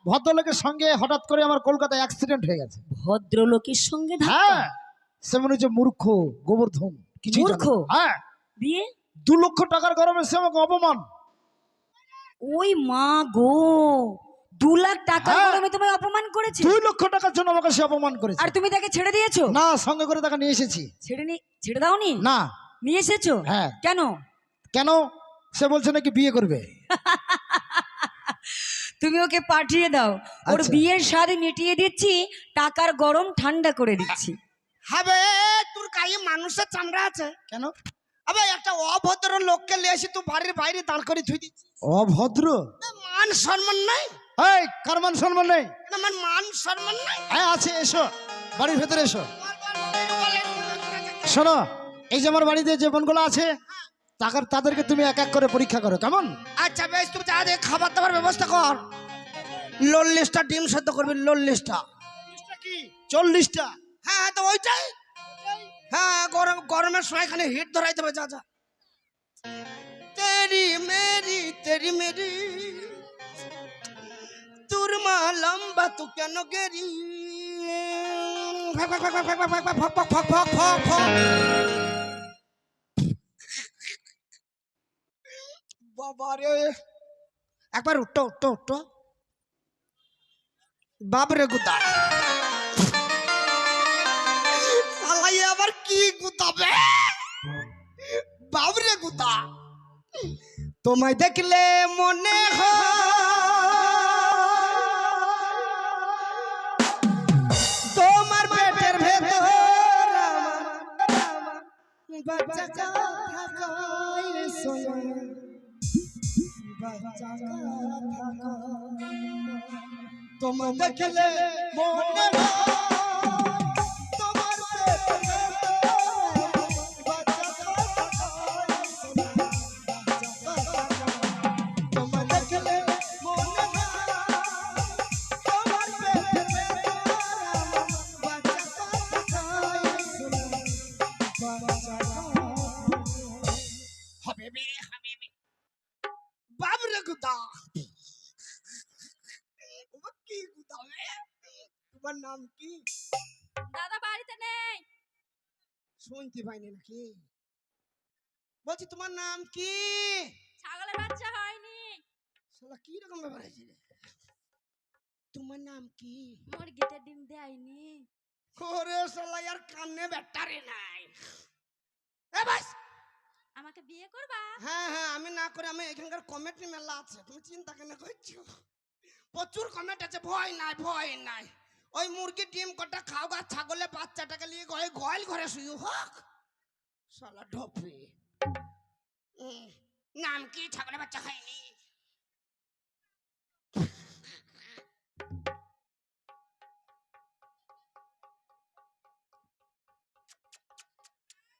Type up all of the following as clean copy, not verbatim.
ভদ্রলোকের সঙ্গে হঠাৎ করে আমার কলকাতায় অ্যাক্সিডেন্ট হয়ে গেছে। ভদ্রলোকের সঙ্গে ধাক্কা? হ্যাঁ, সে মনে হচ্ছে মূর্খ গোবর্ধন, কিছু মূর্খ? হ্যাঁ, দিয়ে 2 লক্ষ টাকার গরমে সে আমাকে অপমান। ওই মা গো, 2 লাখ টাকার হ্যাঁ। গরমে তোমায় অপমান করেছে? 2 লক্ষ টাকার জন্য আমাকে সে অপমান করেছে। আর তুমি তাকে ছেড়ে দিয়েছো? না, সঙ্গে করে তাকে নিয়ে এসেছি। ছেড়ে দাওনি? না। নিয়ে এসেছো? হ্যাঁ। কেন? কেন? সে বলছে নাকি বিয়ে করবে। তুমি ওকে পাঠিয়ে দাও, ওর আচ্ছা। বিয়ের স্বাদ মিটিয়ে দিচ্ছি, টাকার গরম ঠান্ডা করে দিচ্ছি। হবে তোর গায়ে মানুষের চামড়া আছে কেন? আবে একটা অভদ্র লোককে নিয়ে এসে তুই বাড়ির বাইরে দাঁড় করে ধুই দিচ্ছিস। অভদ্র? মান সম্মান নাই? এই, কার মান সম্মান নেই? আমার মান সম্মান নাই? হ্যাঁ আছে, এসো বাড়ির ভেতরে এসো। শোনো, এই যে আমার বাড়িতে যে বোনগুলো আছে তাদেরকে তুমি এক এক করে পরীক্ষা করো, কেমন? আচ্ছা বেশ, তুমি যা দিয়ে খাবার দাবার ব্যবস্থা কর। 40টা ডিম সেদ্ধ করবি, 40টা। কি 40টা? হ্যাঁ হ্যাঁ, তো ওইটাই। হ্যাঁ, গরমের সময় এখানে হিট ধরাই দেবে। যা যা। তেরি মেরি তোর মা লম্বা তু কেন গেরি। বাবারে, একবার উঠো উঠো উঠো। বাবরে গুদা, শালাই আবার কি গুতাবে? বাবরে গুদা, তোমায় দেখলে মনে হয় তোমার পেটের ভেতর আমার বাচ্চা থাকায় সোনা, বাচ্চা থাকায় তোমায় দেখলে মনে হয় তোমার পেটের ভেতর বাচ্চা থাকায় সোনা, তোমায় দেখলে মনে হয় তোমার পেটের ভেতর বাচ্চা থাকায় সোনা, বাচ্চা হাবিবি হাবিবি বাবরে গুদা। কি গুদা রে? তোমার নাম কি? দাদা বাড়িতে নেই। শুনতে পাইনি নাকি? বলছি তোমার নাম কি? ছাগলের বাচ্চা হয়নি। শালা কি রকম ব্যাপার আছে রে? তোমার নাম কি? মুরগিতে ডিম দেয়নি। ওরে শালা, আর কানে ব্যাটারি নাই। এ বাস, আমাকে বিয়ে করবা? হ্যাঁ হ্যাঁ, আমি না করে আমি এখানকার কমিটি মেলা আছে, তুমি চিন্তা কেন করছো? প্রচুর কমেন্ট আছে, ভয় নাই ভয় নাই। ওই মুরগি ডিম কটা খাও গা, ছাগলের বাচ্চাটাকে নিয়ে গোয়াল ঘরে শুয়ে হোক। শালা ঢপে। নাম কি? ছাগলের বাচ্চা হয়নি।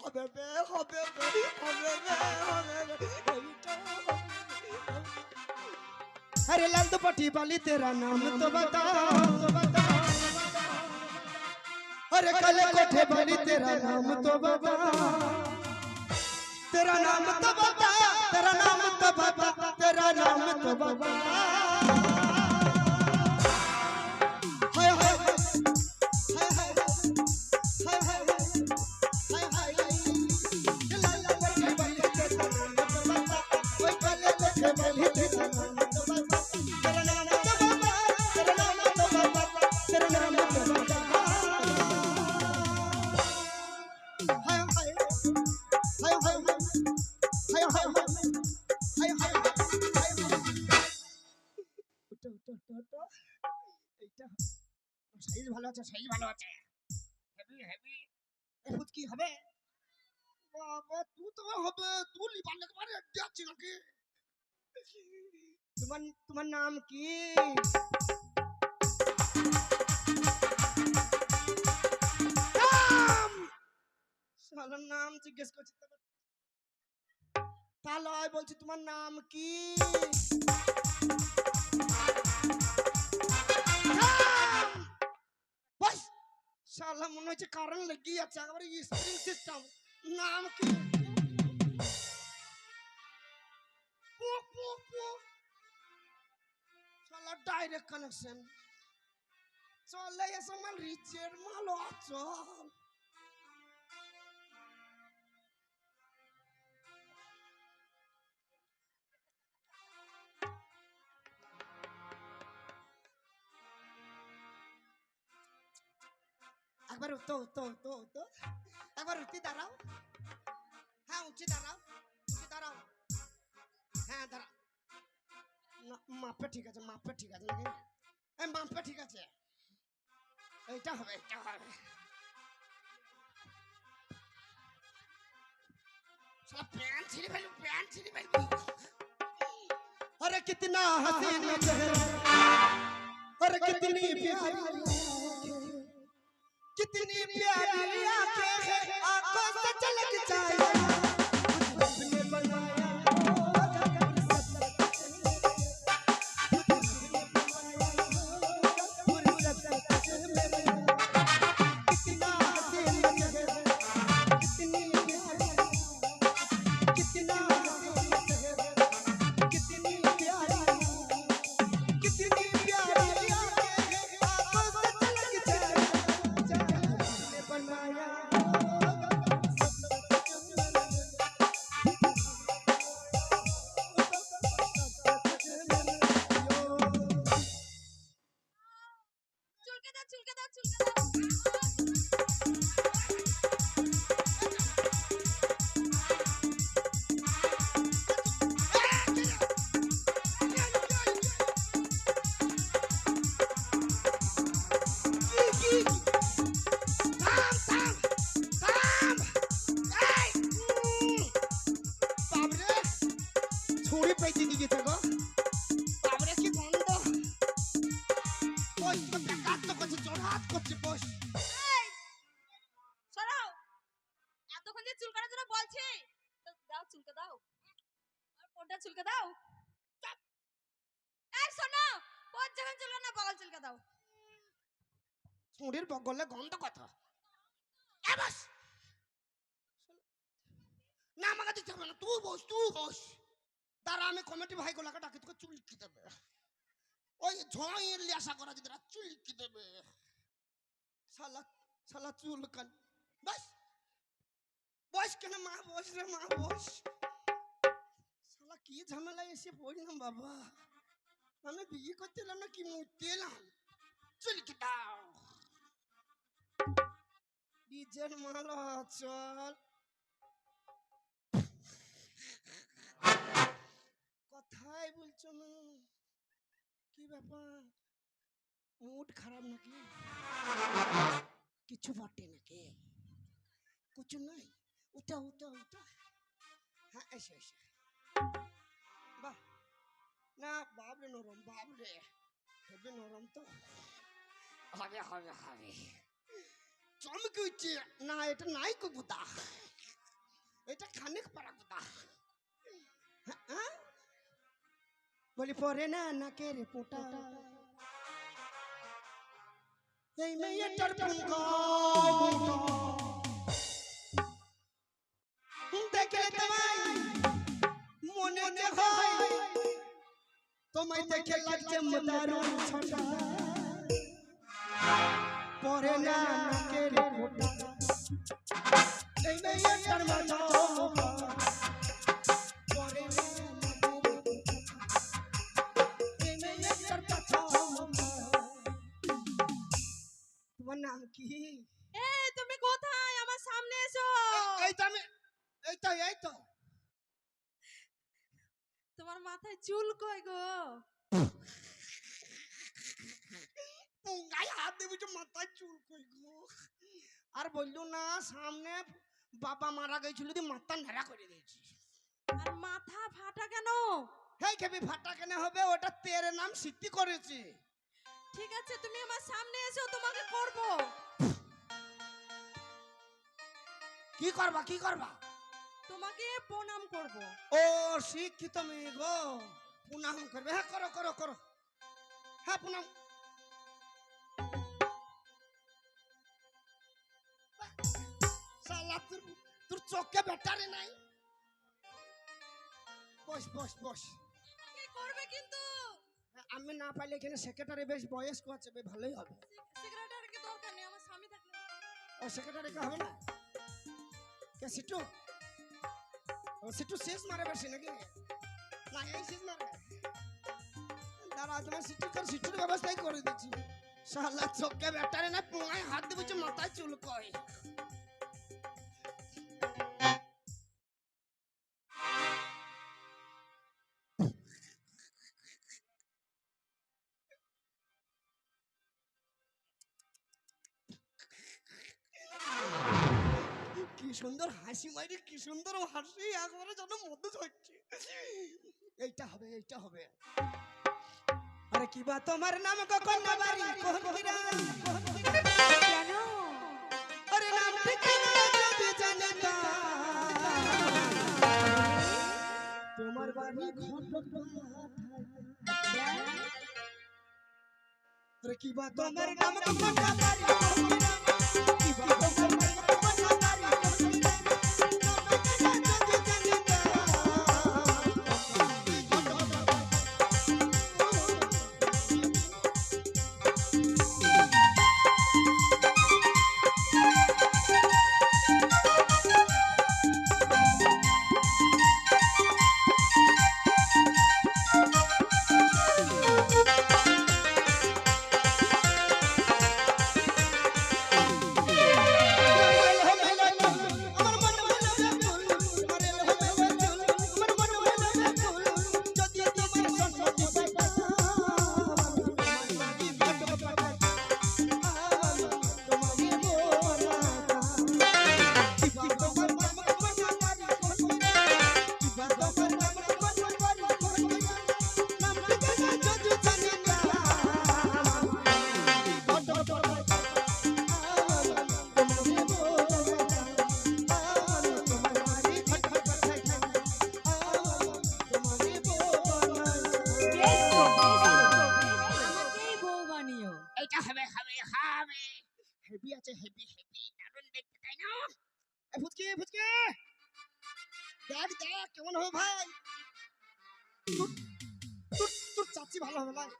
হবে বে, হবে বে, হবে বে, হবে বে, এইটা হবে। अरे लाल दुपट्टी वाली तेरा नाम तो बता, अरे काले कोठे वाली तेरा नाम तो बता, तेरा नाम तो बता, तेरा नाम तो बता, तेरा नाम तो बता। हाय हाय हाय हाय हाय हाय हाय हाय हाय, लाल दुपट्टी वाली तेरा नाम तो बता, ओए काले कोठे वाली तेरा नाम तो बता, तेरा नाम तो बता, तेरा नाम तो बता, तेरा नाम तो बता। हाय हाय हाय हाय हाय हाय हाय हाय हाय। উঠো উঠো উঠো উঠো, এইটা সাইজ ভালো আছে, সাইজ ভালো আছে। Heavy heavy. এফুত কি হবে? বাবা তুই তো হবে, তুই লিবার লেগে মারে যাচ্ছি নাকি? তোমার নাম কি? নাম, শালার নাম জিজ্ঞেস করছি তো। তাহলে বলছি তোমার নাম কি? নাম! বস, শালা মনে হচ্ছে কারেন্ট লেগে যাচ্ছে, একেবারে স্প্রিং সিস্টেম। নাম কি? পু, পু, পু। শালা ডাইরেক্ট কানেকশন চলে এসে মাল রিচের মাল চল একবার তো একবার উঠি দাঁড়াও হ্যাঁ উঠি দাঁড়াও হ্যাঁ দাঁড়াও মাপে ঠিক আছে নাকি এই মাপে ঠিক আছে এইটা হবে साला पैंट छिड़ी फैलू अरे कितना हसीन चेहरा अरे कितनी प्यारी आंखें हैं आंखों से झलक जाए तुझने बनाया চুলকে দাও এই শোনো ওর যখন চুলকে না বগল চুলকে দাও ছুরির বগলে গন্ধ কথা এ বস না আমাকে দিতে হবে না তুই বস দাঁড়া আমি কমিটি ভাইগুলোকে ডাকি তোকে চুলকি দেবে ওই ঝয়ের আশা করা যদি চুলকি দেবে শালা চুলকান বস কেন মা বস রে মা বস শালা কি ঝামেলা এসে পড়লাম বাবা আমি বিয়ে করতেলাম না কি মরতে এলাম চুলকি দাও ডিজের মালা চল কথাই বলছো না কি ব্যাপার মুড খারাপ নাকি কিছু বটে নাকি কিছু নাই উঠা হ্যাঁ এসে বাহ না বাবরে নরম বাবরে হবে নরম তো হবে চমকে উঠছে না এটা নাই কো গুদা এটা খানিক পারা গুদা হ্যাঁ বলি পরে না কে রে পোটা এই মেয়েটার পুঙ্গা দেখলে তোমায় মনে যে হয় তোমায় দেখে লাগছে দারুণ ছটা পরে না কে রে পোটা এই মেয়েটার মাথা পরে না তোমার নাম কি এই তুমি কোথায় আমার সামনে এসো এই তো তোমার মাথায় চুল কই গো গায়ে হাত দেবো মাথায় চুল কই গো আর বললো না সামনে বাবা মারা গেছিল মাথা নেড়া করে দিয়েছি আর মাথা ফাটা কেন হেই কেবি ফাটা কেন হবে ওটা তেরে নাম সিদ্ধি করেছে ঠিক আছে তুমি আমার সামনে এসো তোমাকে করব কি করবা তোমাকে প্রণাম করব ও শিক্ষিত মেয়ে গো প্রণাম করবে হ্যাঁ করো হ্যাঁ প্রণাম শালা তোর চোখে ব্যাটারি নাই বস আমাকে করবে কিন্তু আমি না পাইলে এখানে সেক্রেটারি বেশ বয়স্ক আছে, বেশ ভালোই হবে। সেক্রেটারিকে দরকার নেই, আমার স্বামী থাকলে ও সেক্রেটারি কে হবে না? কে সিটু? ও সিটু শেষ মারে বেশি নাকি? না এই শেষ মারে। দাঁড়া তোমার সিটুর ব্যবস্থাই করে দিচ্ছি। শালা চোখে ব্যাটারে না পোঙায় হাত দিবছে, মাথায় চুল কয়। কি সুন্দর হাসি মাইরে, কি সুন্দর হাসি, একবারে যেন মধ্যে হচ্ছে। এইটা হবে, এইটা হবে। আরে কি বা তোমার নাম কখন না বাড়ি কোন গ্রাম? কেন? আরে নাম ঠিকানা যদি জানে তা। তোমার বাড়ি আরে কি বা তোমার নাম কখন না বাড়ি কোন গ্রাম? কি বা তোমার নাম কখন না বাড়ি কোন গ্রাম? আমাকেই বউ বানিও। এটা হবে, হবে, হবে। হেভি আছে, হেভি, হেভি, দারুণ দেখতে, তাই না? এ ফুচকে, ফুচকে, দেখ দেখ কেমন হবে ভাই। তোর চাচি ভালো হবে ভাই।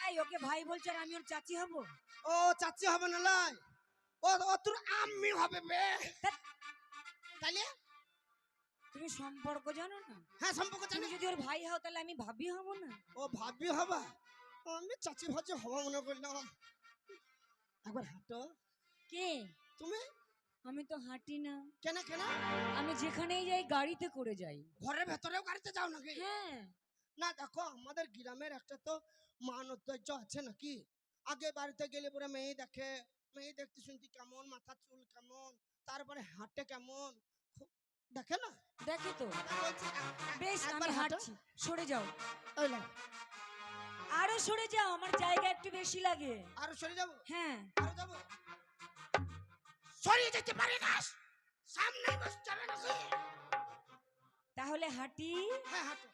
এই ওকে ভাই বলছো আর আমি ওর চাচি হব? ও চাচি হবে না লাই, ও ও তোর আম্মি হবে বে। তাইলে তুমি সম্পর্ক জানো না? হ্যাঁ সম্পর্ক তুমি জানি। যদি ওর ভাই হও তাহলে আমি ভাবি হব না? ও ভাবি হবা, আমি চাচি ভাজি হবা মনে করলাম। একবার হাঁটো। কে? তুমি আমি তো হাঁটি না। কেন কেন? আমি যেখানেই যাই গাড়িতে করে যাই। ঘরের ভেতরেও গাড়িতে যাও নাকি? হ্যাঁ। না দেখো আমাদের গ্রামের একটা তো মান ঐতিহ্য আছে নাকি? আগে বাড়িতে গেলে পরে মেয়ে দেখে, মেয়ে দেখতে শুনতে কেমন, মাথা চুল কেমন, তারপরে হাঁটে কেমন, দেখে না? দেখি তো। বলছি, বেশ একবার আমি হাঁটো। হাঁটছি, সরে যাও। ওই নাও। আরো সরে যাও, আমার জায়গা একটু বেশি লাগে। আরো সরে যাবো, হ্যাঁ। আরো যাবো। সরিয়ে যেতে পারে না, সামনে বসতে হবে নাকি? তাহলে হাঁটি, হ্যাঁ হাঁটো।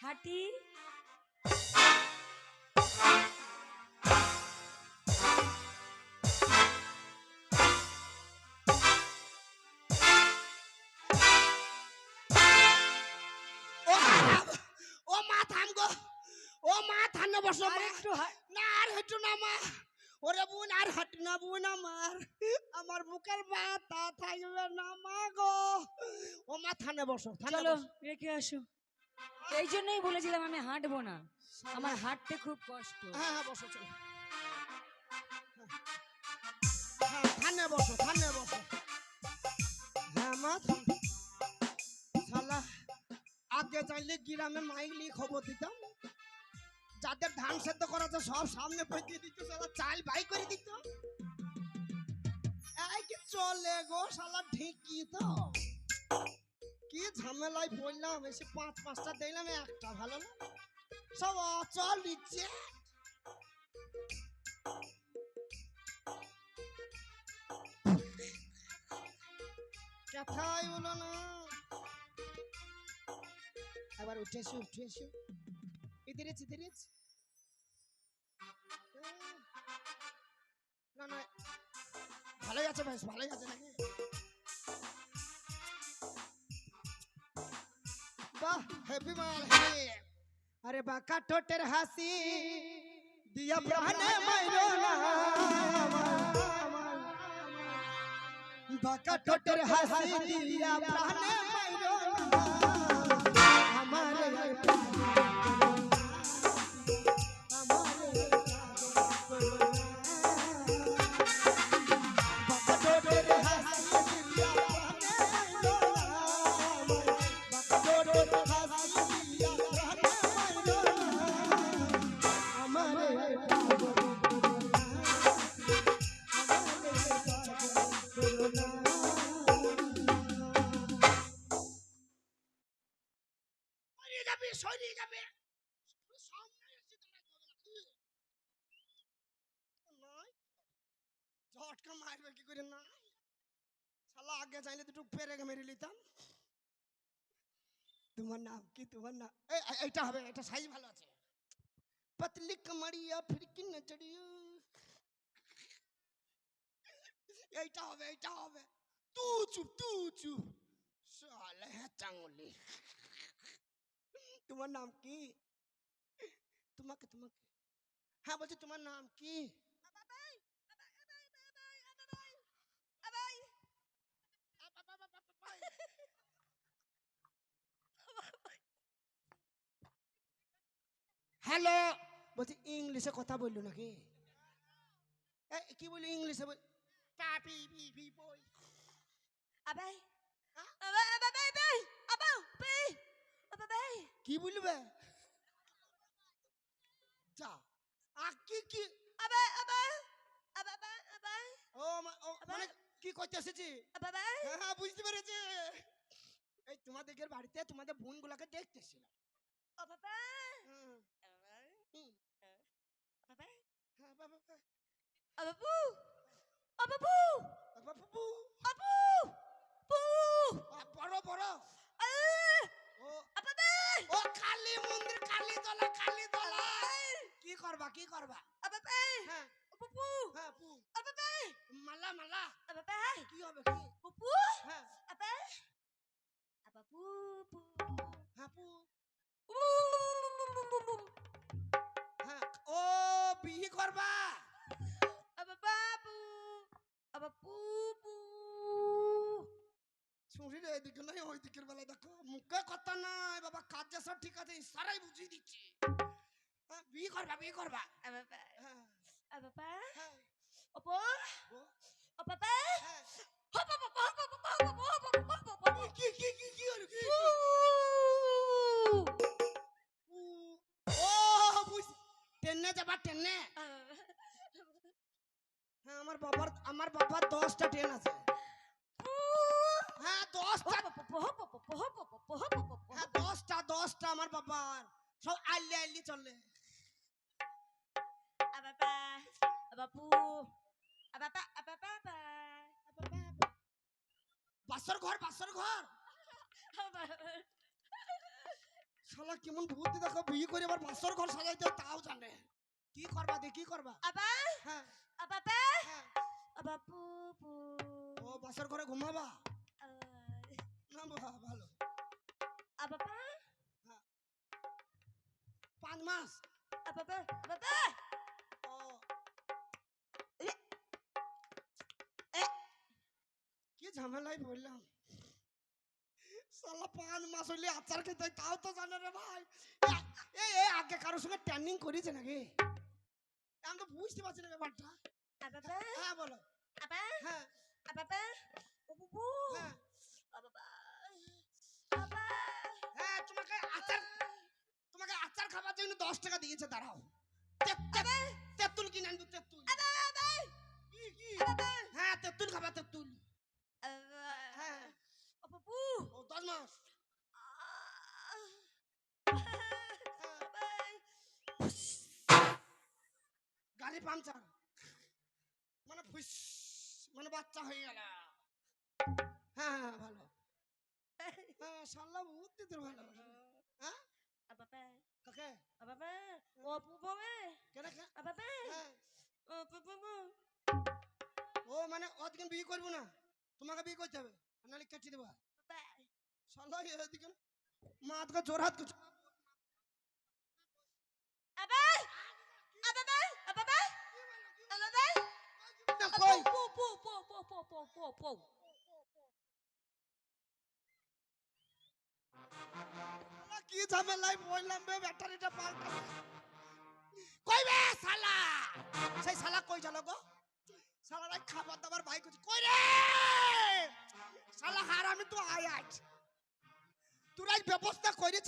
হাঁটি। ও ও মা থাম গো, ও মা থাম না বসো আর মা। একটু না আর হাঁটো না মা, ওরে বোন আর হাঁট না বোন, আমার বুকের ব্যথা থাকবে না মা গো। ও মা থানে বসো, থানে চলো বসো। রেখে আসো। এই জন্যই বলেছিলাম আমি হাঁটবো না, আমার হাঁটতে খুব কষ্ট। হ্যাঁ হ্যাঁ বসো চলো। হ্যাঁ থানে বসো, থানে বসো। হ্যাঁ মা শালা আগে চাইলে গ্রামে মাইলি খবর দিতাম, যাদের ধান সেদ্ধ করা আছে সব সামনে পেঁচিয়ে দিত, শালা চাল বাই করে দিত। এই কি চলে গো শালা ঢেকি তো, কি ঝামেলায় পড়লাম, এসে পাঁচটা দিলাম, একটা ভালো না, সব অচল দিচ্ছে। কথাই বলো না। আবার উঠে এসো, উঠে এসো, ইদিরে ইদিরে। না না ভালোই আছে, বেশ ভালোই আছে নাকি? বাহ হেভি মাল, হেভি। আরে বাঁকা ঠোঁটের হাসি দিয়া প্রাণে মাইরো না বাঁকা ঠোঁটের হাসি দিয়া প্রাণে মাইরো না আমার বাঁকা ঠোঁটের হাসি দিয়া প্রাণে মাইরো না বাঁকা ঠোঁটের হাসি দিয়া প্রাণে মাইরো না আমার ঝটকা মারবে কি করে না শালা আগে চাইলে দুটো পেরে মেরে নিতাম তোমার নাম কি তোমার নাম এইটা হবে এটা সাইজ ভালো আছে पतली कमरिया फिरकी नजरिया এইটা হবে তু চুপ শালা হ্যাঁ চাঙ্গলি তোমার নাম কি তোমাকে হ্যাঁ বলছি তোমার নাম কি হ্যালো বলছি ইংলিশে কথা বললো নাকি কি বলি ইংলিশে বল পাপি বি বই আবাই হ্যাঁ? আবাই আবাই আবাই আবাই আবাই কি বলবে যা কি আবাই আবাই আবাই আবাই মানে কি করতে এসেছি আবাই হ্যাঁ বুঝতে পেরেছি এই তোমাদের বাড়িতে তোমাদের বোনগুলোকে দেখতেছিলাম আবাই হুম, আবাই হ্যাঁ বাবা আবাবু আবাবু বাবু আবু বু বড় ও আবাই ও কালী মন্দির কালী তলা কি করবা আবাই হ্যাঁ আবাবু হ্যাঁ পু আবাই মালা আবাই কি হবে কি বুবু হ্যাঁ আবাই আবাবু বু হ্যাঁ পু বু হ্যাঁ ও বিয়ে করবা আবাবু আবাবু বু শুনি রে এদিকে নাই ওই দিকের বেলা দেখো মুখে কথা নাই বাবা কাজ সব ঠিক আছে ইশারাই বুঝিয়ে দিচ্ছি হ্যাঁ বিয়ে করবা আবাই হ্যাঁ আবাই হ্যাঁ ওপো ও, আবাই হ্যাঁ কি হলো কি ও বুঝ ট্রেনে যাবা ট্রেনে হ্যাঁ আমার বাবার 10টা ট্রেন আছে হ্যাঁ 10টা হ্যাঁ 10টা আমার বাবার সব আইলি চলে বাসর ঘর শালা কেমন বুদ্ধি দেখো বিয়ে করে আবার বাসর ঘর সাজাইতে হয় তাও জানে কি করবা হ্যাঁ হ্যাঁ ও বাসর ঘরে ঘুমাবা না ভালো 5 মাস ও কি ঝামেলাই বললাম শালা 5 মাস হইলে আচার খেতে হয়, তাও তো জানে রে ভাই এ আগে কারোর সঙ্গে ট্রেনিং করেছে নাকি আমি তো বুঝতে পারছি না ব্যাপারটা হ্যাঁ বলো হ্যাঁ হ্যাঁ হ্যাঁ তোমাকে আচার খাবার জন্য 10 টাকা দিয়েছে দাঁড়াও তেঁতুল কিনে আনবো তেঁতুল কি হ্যাঁ তেঁতুল খাবা তেঁতুল হ্যাঁ ও 10 মাস গাড়ি পাংচার মানে ফুস মানে বাচ্চা হয়ে গেল হ্যাঁ ভালো হ্যাঁ শালা বুদ্ধি তোর ভালো হ্যাঁ কাকে কেন হ্যাঁ ও মানে ওদিকে বিয়ে করবো না তোমাকে বিয়ে করতে হবে নাহলে কেটে দেবো শালা এদিকে মাথা জোর হাত পো শালা কি ঝামেলায় বললাম বে ব্যাটারিটা পাল্টা কই বে শালা সেই শালা কই গেল গো শালারা খাবার দাবার ভাই করছে কই রে শালা হারামি তো আয় আজ তোরাই ব্যবস্থা কইরে